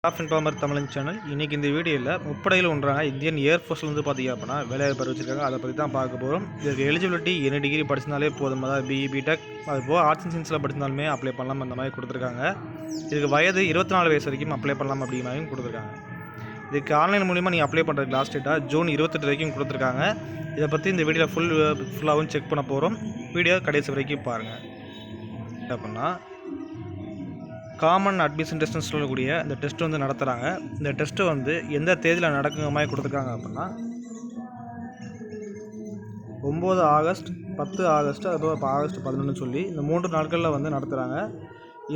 Of informer Tamil channel. இன்றைக்கி இந்த வீடியோவில் முப்படையில் ஒன்றாக இந்தியன் ஏர்ஃபோர்ஸில் வந்து பார்த்திங்க அப்படின்னா வேலைவாய்ப்பு அறிவிச்சிருக்காங்க. அதை பற்றி தான் பார்க்க போகிறோம். இதுக்கு எலிஜிபிலிட்டி என்ன டிகிரி படிச்சிருந்தாலே போதும், அதாவது பிஇ பிடெக் அது போக ஆர்ட்ஸ் அண்ட் சயின்ஸில் படிச்சிருந்தாலுமே அப்ளை பண்ணலாம். அந்த மாதிரி கொடுத்துருக்காங்க. இதுக்கு வயது 24 வயசு வரைக்கும் அப்ளை பண்ணலாம் அப்படிங்கிற மாதிரியும் கொடுத்துருக்காங்க. இதுக்கு ஆன்லைன் மூலிமா நீங்கள் அப்ளை பண்ணுறதுக்கு லாஸ்ட் டேட்டாக ஜூன் 28 வரைக்கும் கொடுத்துருக்காங்க. இதை பற்றி இந்த வீடியோவில் ஃபுல்லாகவும் செக் பண்ண போகிறோம். வீடியோ கடைசி வரைக்கும் பாருங்கள். அப்படின்னா காமன் அட்மிஷன் டெஸ்ட்னு சொல்லக்கூடிய இந்த டெஸ்ட் வந்து நடத்துகிறாங்க. இந்த டெஸ்ட்டு வந்து எந்த தேதியில் நடக்குங்க மாதிரி கொடுத்துருக்காங்க அப்படின்னா 9 ஆகஸ்ட் 10 ஆகஸ்ட் அதுபோல் இப்போ ஆகஸ்ட் 11 சொல்லி இந்த 3 நாட்களில் வந்து நடத்துகிறாங்க.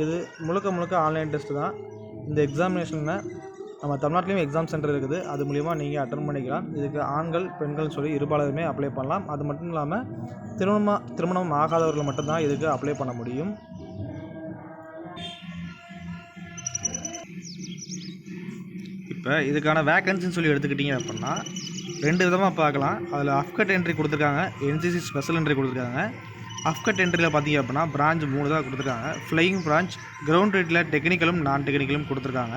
இது முழுக்க ஆன்லைன் டெஸ்ட்டு தான். இந்த எக்ஸாமினேஷனை நம்ம தமிழ்நாட்டிலையும் எக்ஸாம் சென்டர் இருக்குது, அது மூலிமா நீங்கள் அட்டன் பண்ணிக்கலாம். இதுக்கு ஆண்கள் பெண்கள்னு சொல்லி இருபாலருமே அப்ளை பண்ணலாம். அது மட்டும் இல்லாமல் திருமணம் ஆகாதவர்கள் மட்டும்தான் இதுக்கு அப்ளை பண்ண முடியும். இப்போ இதுக்கான வேக்கன்சின்னு சொல்லி எடுத்துக்கிட்டிங்க அப்படின்னா 2 விதமாக பார்க்கலாம். அதில் அஃப்கட் என்ட்ரி கொடுத்துருக்காங்க, என்சிசி ஸ்பெஷல் என்ட்ரி கொடுத்துருக்காங்க. அஃப்கட் என்ட்ரியில் பார்த்திங்க அப்படின்னா பிரான்ச் 3 தான் கொடுத்துருக்காங்க. ஃப்ளையிங் பிரான்ச், கிரவுண்ட் ரேட்டில் டெக்னிக்கலும் நான் டெக்னிக்கலும் கொடுத்துருக்காங்க.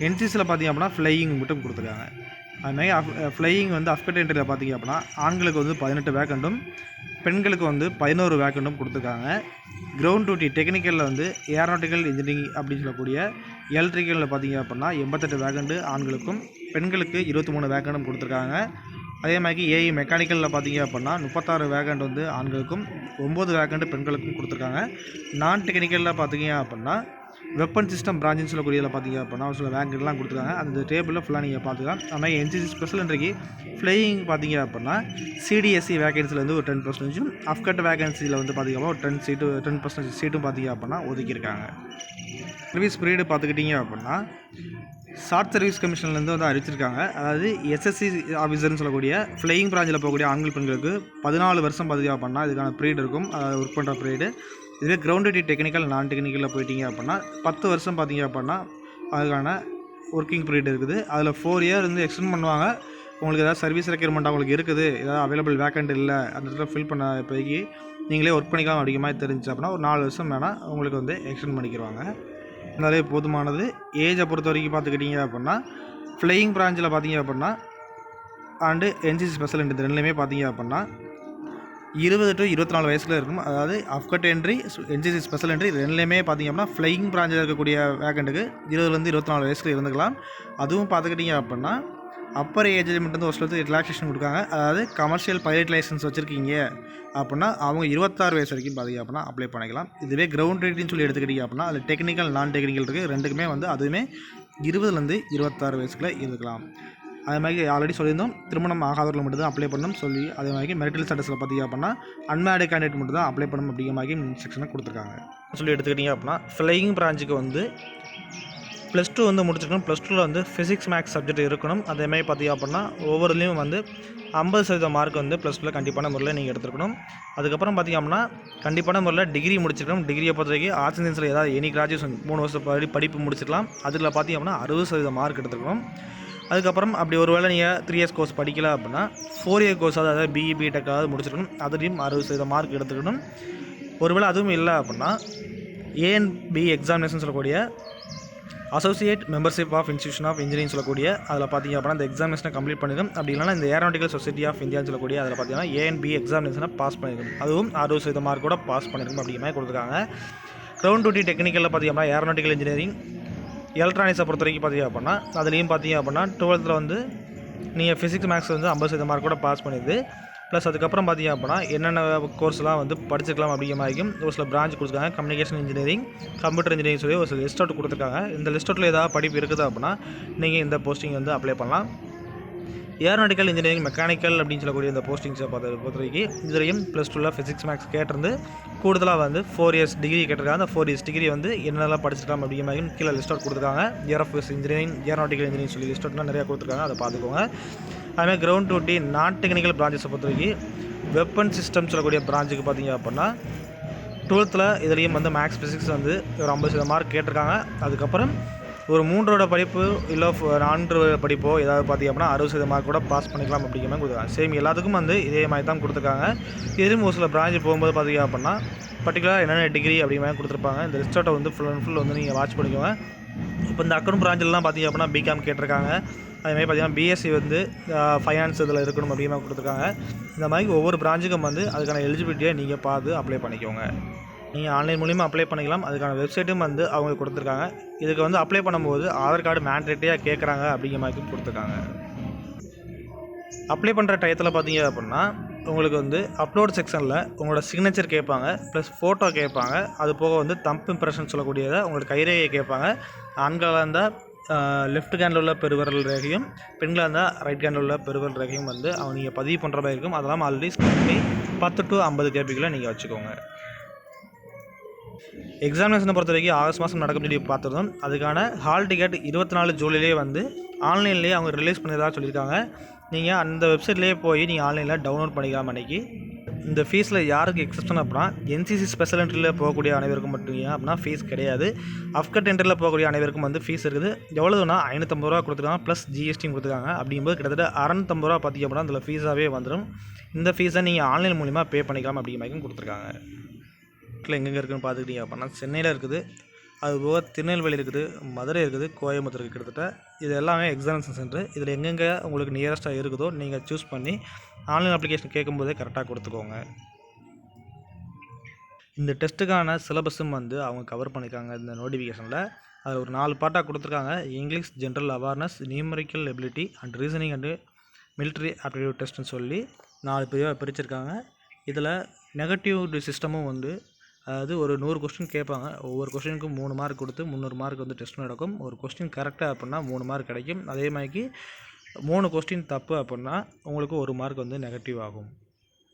என்சிசியில் பார்த்திங்க அப்படின்னா ஃப்ளையிங் மட்டும் கொடுத்துருக்காங்க. அதுமாதிரி ஃப்ளையிங் வந்து அஃப்கட் என்ட்ரியில் பார்த்திங்க அப்படின்னா ஆண்களுக்கு வந்து 18 வேக்கண்ட்டும் பெண்களுக்கு வந்து 11 வேக்கண்ட்டும் கொடுத்துருக்காங்க. கிரவுண்ட் டியூட்டி டெக்னிக்கலில் வந்து ஏரோநாட்டிக்கல் இன்ஜினியரிங் அப்படின்னு சொல்லக்கூடிய எலக்ட்ரிக்கலில் பார்த்திங்க அப்படின்னா 88 வேக்கண்ட்டு ஆண்களுக்கும் பெண்களுக்கு 23 வேக்கண்ட்டும் கொடுத்துருக்காங்க. அதே மாதிரி ஏஐ மெக்கானிக்கலில் பார்த்திங்க அப்படின்னா 36 வேக்கண்ட் வந்து ஆண்களுக்கும் 9 வேக்கண்ட்டு பெண்களுக்கும் கொடுத்துருக்காங்க. நான் டெக்னிக்கலில் பார்த்திங்க அப்படின்னா வெப்பன் சிஸ்டம் பிரான்ச்சுன்னு சொல்லக்கூடியதில் பார்த்திங்க அப்படின்னா ஒரு சில வேக்கண்ட்லாம் கொடுத்துருக்காங்க. அந்த டேபிளில் ஃபுல்லாக நீங்கள் பார்த்துக்கலாம். அதுமாதிரி என்சிசி ஸ்பெஷல் என்ட்ரிக்கு ஃப்ளையிங் பார்த்திங்க அப்படின்னா சிடிஎஸ்சி வேகன்சியில் வந்து ஒரு 10%, அஃப்கட் வேகன்சியில் வந்து பார்த்திங்க அப்படின்னா ஒரு 10% சீட்டும் பார்த்திங்க அப்படின்னா ஒதுக்கியிருக்காங்க. சர்வீஸ் பீரியடு பார்த்துக்கிட்டிங்க அப்படின்னா ஷார்ட் சர்வீஸ் கமிஷன்லேருந்து வந்து அறிவிச்சிருக்காங்க. அதாவது எஸ்எஸ்சி ஆஃபீஸர்னு சொல்லக்கூடிய ஃப்ளையிங் பிரான்ச்சில் போகக்கூடிய ஆண்கள் பெண்களுக்கு 14 வருஷம் பார்த்திங்க அப்படின்னா இதுக்கான பீரியட் இருக்கும், அதாவது ஒர்க் பண்ணுற பீரியடு. இதுவே கிரவுண்ட் டியூட்டி டெக்னிக்கல் நான் டெக்னிக்கலில் போயிட்டீங்க அப்படின்னா 10 வருஷம் பார்த்திங்க அப்படின்னா அதுக்கான ஒர்க்கிங் பீரியட் இருக்குது. அதில் 4 இயர் வந்து எக்ஸ்டெண்ட் பண்ணுவாங்க. உங்களுக்கு ஏதாவது சர்வீஸ் ரெக்யர்மெண்ட் அவங்களுக்கு இருக்குது, ஏதாவது அவைலபிள் வேக்கண்ட் இல்லை, அந்த இடத்துல ஃபில் பண்ண போய் நீங்களே ஒர்க் பண்ணிக்கலாம் அப்படிங்கிற மாதிரி தெரிஞ்சு அப்படின்னா ஒரு 4 வருஷம் வேணால் உங்களுக்கு வந்து எக்ஸ்டெண்ட் பண்ணிக்கிடுவாங்க. இருந்தாலே போதுமானது. ஏஜை பொறுத்த வரைக்கும் பார்த்துக்கிட்டிங்க அப்படின்னா ஃப்ளையிங் பிரான்ச்சில் பார்த்திங்க அப்படின்னா அண்டு என்சிசி ஸ்பெஷல் என்ட்ரி ரெண்டுலேயுமே பார்த்திங்க அப்படின்னா 20 to 24 வயசில் இருக்கும். அதாவது அஃப்கட் என்ட்ரி என்சிசி ஸ்பெஷல் என்ட்ரி ரெண்டுலேயுமே பார்த்திங்க அப்படின்னா ஃப்ளையிங் பிரான்ச்சில் இருக்கக்கூடிய வேக்கண்ட்டுக்கு 20 to 24 வயசில் இருந்துக்கலாம். அதுவும் பார்த்துக்கிட்டிங்க அப்படின்னா அப்பர் ஏஜ் லிமிட் வந்து ஒரு சிலருக்கு ரிலாக்ஸேஷன் கொடுக்காங்க. அதாவது கமர்ஷியல் பைலட் லைசன்ஸ் வச்சுருக்கீங்க அப்படின்னா அவங்க 26 வயசு வரைக்கும் பார்த்திங்க அப்படின்னா அப்ளை பண்ணிக்கலாம். இதுவே கிரவுண்ட் ரேட்டின்னு சொல்லி எடுத்துக்கிட்டிங்க அப்படின்னா அதில் டெக்னிக்கல் நான் டெக்னிக்கல் இருக்குது, ரெண்டுக்குமே வந்து அதுவுமே 20 to 26 வயசுக்குள்ளே இருக்கலாம். அதே மாதிரி ஆல்ரெடி சொல்லியிருந்தோம், திருமணம் ஆகாதவர்கள் மட்டும் தான் அப்ளை பண்ணணும் சொல்லி. அதே மாதிரி மெரிட்டல் ஸ்டேட்டஸில் பார்த்திங்க அப்படின்னா அன்மேரிட் கேண்டிடேட் மட்டும் தான் அப்ளை பண்ணணும் அப்படிங்கிற மாதிரி இன்ஸ்ட்ரக்ஷனை கொடுத்துருக்காங்க. சொல்லி எடுத்துக்கிட்டிங்க அப்படின்னா ஃப்ளையிங் பிரான்ச்சுக்கு வந்து +2 வந்து முடிச்சிருக்கணும். +2ல் வந்து ஃபிசிக்ஸ் மேக்ஸ் சப்ஜெக்ட் இருக்கணும். அதேமாதிரி பார்த்திங்க அப்படின்னா ஒவ்வொருலேயும் வந்து 50% மார்க் வந்து +2ல் கண்டிப்பான முறையில் நீங்கள் எடுத்துருக்கணும். அதுக்கப்புறம் பார்த்திங்க அப்படின்னா கண்டிப்பான முறையில் டிகிரி முடிச்சிருக்கணும். டிகிரியை பொறுத்த வரைக்கும் ஆர்ட்ஸ் அண்ட் சயின்ஸில் ஏதாவது எனி கிராஜுவேஷன் 3 வருஷம் படிப்பு முடிச்சிக்கலாம். அதில் பார்த்திங்க அப்படின்னா 60% மார்க் எடுத்துருக்கணும். அதுக்கப்புறம் அப்படி ஒரு வேளை நீங்கள் 3 இயர்ஸ் கோர்ஸ் படிக்கல அப்படின்னா 4 இயர் கோர்ஸ் அதாவது பிஇ பிடெக்காவது முடிச்சிருக்கணும். அதுலேயும் 60% மார்க் எடுத்துக்கணும். ஒருவேளை அதுவும் இல்லை அப்படின்னா ஏஎன்பி எக்ஸாமினேஷன் சொல்லக்கூடிய associate membership of institution of engineering சொல்லக்கூடிய அதில் பார்த்திங்க அப்படின்னா இந்த எக்ஸாமினேஷனை கம்ப்ளீட் பண்ணிடும். அப்படி இல்லைனா இந்த ஏரோநாட்டிக்கல் சொசைட்டி ஆஃப் இந்தியான்னு சொல்லக்கூடிய அதில் பார்த்திங்கன்னா ஏஎன்பி எக்ஸாமினேஷனை பாஸ் பண்ணியிருக்கும். அதுவும் 60% மார்க் கூட பாஸ் பண்ணியிருக்கும் அப்படிங்கிற மாதிரி கொடுத்துருக்காங்க. கிரவுண்ட் டியூட்டி டெக்னிக்கலில் பார்த்திங்க அப்படின்னா ஏரோநாட்டிக்கல் இன்ஜினியரிங் எலக்ட்ரானிக்ஸை பொறுத்த வரைக்கும் பார்த்திங்க அப்படின்னா அதுலேயும் பார்த்திங்க அப்படின்னா 12th வந்து நீங்கள் ஃபிசிக்ஸ் மேக்ஸ் வந்து 50% மார்க் கூட பாஸ் பண்ணிடுது. ப்ளஸ் அதுக்கப்புறம் பார்த்திங்க அப்படின்னா என்னென்ன கோர்ஸ்லாம் வந்து படிச்சுக்கலாம் அப்படிங்கிற மாதிரியும் ஒரு சில பிரான்ச் கொடுத்துருக்காங்க. கம்யூனிகேஷன் இன்ஜினியரிங், கம்ப்யூட்டர் இன்ஜினியரிங் சொல்லி ஒரு சில லிஸ்ட் அவுட் கொடுத்துருக்காங்க. இந்த லிஸ்ட் அவுட்டில் ஏதாவது படிப்பு இருக்குது அப்படின்னா நீங்கள் இந்த போஸ்டிங் வந்து அப்ளை பண்ணலாம். ஏரோநாட்டிக்கல் இன்ஜினியரிங் மெக்கானிக்கல் அப்படின்னு சொல்லக்கூடிய இந்த போஸ்டிங்ஸை பொறுத்த வரைக்கும் இதுவரையும் +2ல் ஃபிசிக்ஸ் மேக்ஸ் கேட்டிருந்து கூடுதலாக வந்து 4 இயர்ஸ் டிகிரி கேட்டிருக்காங்க. அந்த 4 இயர்ஸ் டிகிரி வந்து என்னெல்லாம் படிச்சிருக்கலாம் அப்படிங்கிற மாதிரி கீழே லிஸ்ட் அவுட் கொடுத்துருக்காங்க. ஏரோஃபோர்ஸ் இன்ஜினியரிங், ஏரோநாட்டிக்கல் இன்ஜினியரிங் சொல்லி லிஸ்ட் அவுட்லாம் நிறையா கொடுத்துருக்காங்க, அதை பார்த்துக்கோங்க. அதுமாதிரி கிரவுண்ட் டியூட்டி நான் டெக்னிக்கல் பிரான்ச்சஸை பொறுத்த வரைக்கும் வெப்பன் சிஸ்டம் சொல்லக்கூடிய பிரான்ச்சுக்கு பார்த்திங்க அப்படின்னா 12th இதுலேயும் வந்து மேக்ஸ் ஃபிசிக்ஸ் வந்து ஒரு 50% மார்க் கேட்டிருக்காங்க. அதுக்கப்புறம் ஒரு 3 படிப்பு இல்லை 4 படிப்போ ஏதாவது பார்த்திங்க அப்படின்னா 60% மார்க் கூட பாஸ் பண்ணிக்கலாம் அப்படிங்கிற மாதிரி கொடுத்துருக்காங்க. சேம் எல்லாத்துக்கும் வந்து இதே மாதிரி தான் கொடுத்துருக்காங்க. இதுலேயும் ஒரு சில பிரான்ச்சு போகும்போது பார்த்திங்க அப்படின்னா பர்டிகுலராக என்னென்ன டிகிரி அப்படிங்கிற மாதிரி கொடுத்துருப்பாங்க. இந்த லிஸ்ட்டை வந்து ஃபுல் அண்ட் ஃபுல் வந்து நீங்கள் வாட்ச் பண்ணிக்கோங்க. இப்போ இந்த அக்கௌண்ட் பிரான்ச்சிலலாம் பார்த்திங்க அப்படின்னா பிகாம் கேட்டிருக்காங்க. அதேமாதிரி பார்த்திங்கன்னா பிஎஸ்சி வந்து ஃபைனான்ஸ் இதில் இருக்கணும் அப்படிங்கிற கொடுத்துருக்காங்க. இந்த மாதிரி ஒவ்வொரு பிரான்ச்சுக்கும் வந்து அதுக்கான எலிஜிபிலிட்டியை நீங்கள் பார்த்து அப்ளை பண்ணிக்கோங்க. நீங்கள் ஆன்லைன் மூலிமா அப்ளை பண்ணிக்கலாம். அதுக்கான வெப்சைட்டும் வந்து அவங்க கொடுத்துருக்காங்க. இதுக்கு வந்து அப்ளை பண்ணும்போது ஆதார் கார்டு மேண்டேட்டரியாக கேட்குறாங்க அப்படிங்கிற மாதிரி கொடுத்துருக்காங்க. அப்ளை பண்ணுற டயத்தில் பார்த்தீங்க அப்படின்னா உங்களுக்கு வந்து அப்லோட் செக்ஷனில் உங்களோட சிக்னேச்சர் கேட்பாங்க, ப்ளஸ் ஃபோட்டோ கேட்பாங்க. அது போக வந்து தம்ப் இம்ப்ரெஷன் சொல்லக்கூடியதை உங்களோட கைரேகையை கேட்பாங்க. ஆண்களாக இருந்தால் லெஃப்ட் ஹேண்டில் உள்ள பெருவிரல் ரேகையும், பெண்களாக இருந்தால் ரைட் ஹேண்டில் உள்ள பெருவிரல் ரேகையும் வந்து அவங்க நீங்கள் பதிவு பண்ணுற மாதிரி இருக்கும். அதெல்லாம் ஆல்ரெடி ஸ்கேன் பண்ணி 10 to 50 கேபிக்குள்ளே நீங்கள் வச்சுக்கோங்க. எக்ஸாமினேஷனை பொறுத்த வரைக்கும் ஆகஸ்ட் மாதம் நடக்கும் சொல்லி பார்த்துருந்தோம். அதுக்கான ஹால் டிக்கெட் 24 ஜூலையிலே வந்து ஆன்லைன்லேயே அவங்க ரிலீஸ் பண்ணியதாக சொல்லியிருக்காங்க. நீங்கள் அந்த வெப்சைட்லேயே போய் நீங்கள் ஆன்லைனில் டவுன்லோட் பண்ணிக்கலாம். அன்றைக்கி இந்த ஃபீஸில் யாருக்கு எக்ஸப்ஷன் அப்படின்னா என்சிசி ஸ்பெஷல் என்ட்ரியில் போகக்கூடிய அனைவருக்கும் மட்டும் அப்படின்னா ஃபீஸ் கிடையாது. அஃப்கட் என்ட்ரியில் போகக்கூடிய அனைவருக்கும் வந்து ஃபீஸ் இருக்குது. எவ்வளோதுன்னா 550 ரூபா கொடுத்துருக்காங்க, ப்ளஸ் ஜிஎஸ்டியும் கொடுத்துருக்காங்க. அப்படிங்கும்போது கிட்டத்தட்ட 650 ரூபா பார்த்திங்க அப்படின்னா அதில் ஃபீஸாகவே வந்துடும். இந்த ஃபீஸை நீங்கள் ஆன்லைன் மூலிமா பே பண்ணிக்கலாம் அப்படிங்கிற மாதிரி கொடுத்துருக்காங்க. எங்கெங்கே இருக்குதுன்னு பார்த்துக்கிட்டீங்க அப்படின்னா சென்னையில் இருக்குது, அதுபோக திருநெல்வேலி இருக்குது, மதுரை இருக்குது, கோயம்புத்தூர் இருக்குது. கிட்டத்தட்ட இது எல்லாமே எக்ஸாமினேஷன் சென்டர். இதில் எங்கெங்கே உங்களுக்கு நியரஸ்ட்டாக இருக்குதோ நீங்கள் சூஸ் பண்ணி ஆன்லைன் அப்ளிகேஷன் கேட்கும்போதே கரெக்டாக கொடுத்துக்கோங்க. இந்த டெஸ்ட்டுக்கான சிலபஸும் வந்து அவங்க கவர் பண்ணியிருக்காங்க இந்த நோட்டிஃபிகேஷனில். அதில் ஒரு 4 பார்ட்டாக கொடுத்துருக்காங்க. English general awareness, numerical ability and reasoning and military aptitude டெஸ்ட்டுன்னு சொல்லி 4 பிரிவாக பிரிச்சிருக்காங்க. இதில் நெகட்டிவ் சிஸ்டமும் வந்து அதாவது ஒரு 100 கொஸ்டின் கேட்பாங்க. ஒவ்வொரு கொஸ்டினுக்கும் 3 மார்க் கொடுத்து 300 மார்க் வந்து டெஸ்ட் நடக்கும். ஒரு கொஸ்டின் கரெக்டாக அப்படின்னா 3 மார்க் கிடைக்கும். அதே மாதிரி 3 கொஸ்டின் தப்பு அப்படின்னா உங்களுக்கு 1 மார்க் வந்து நெகட்டிவ் ஆகும்.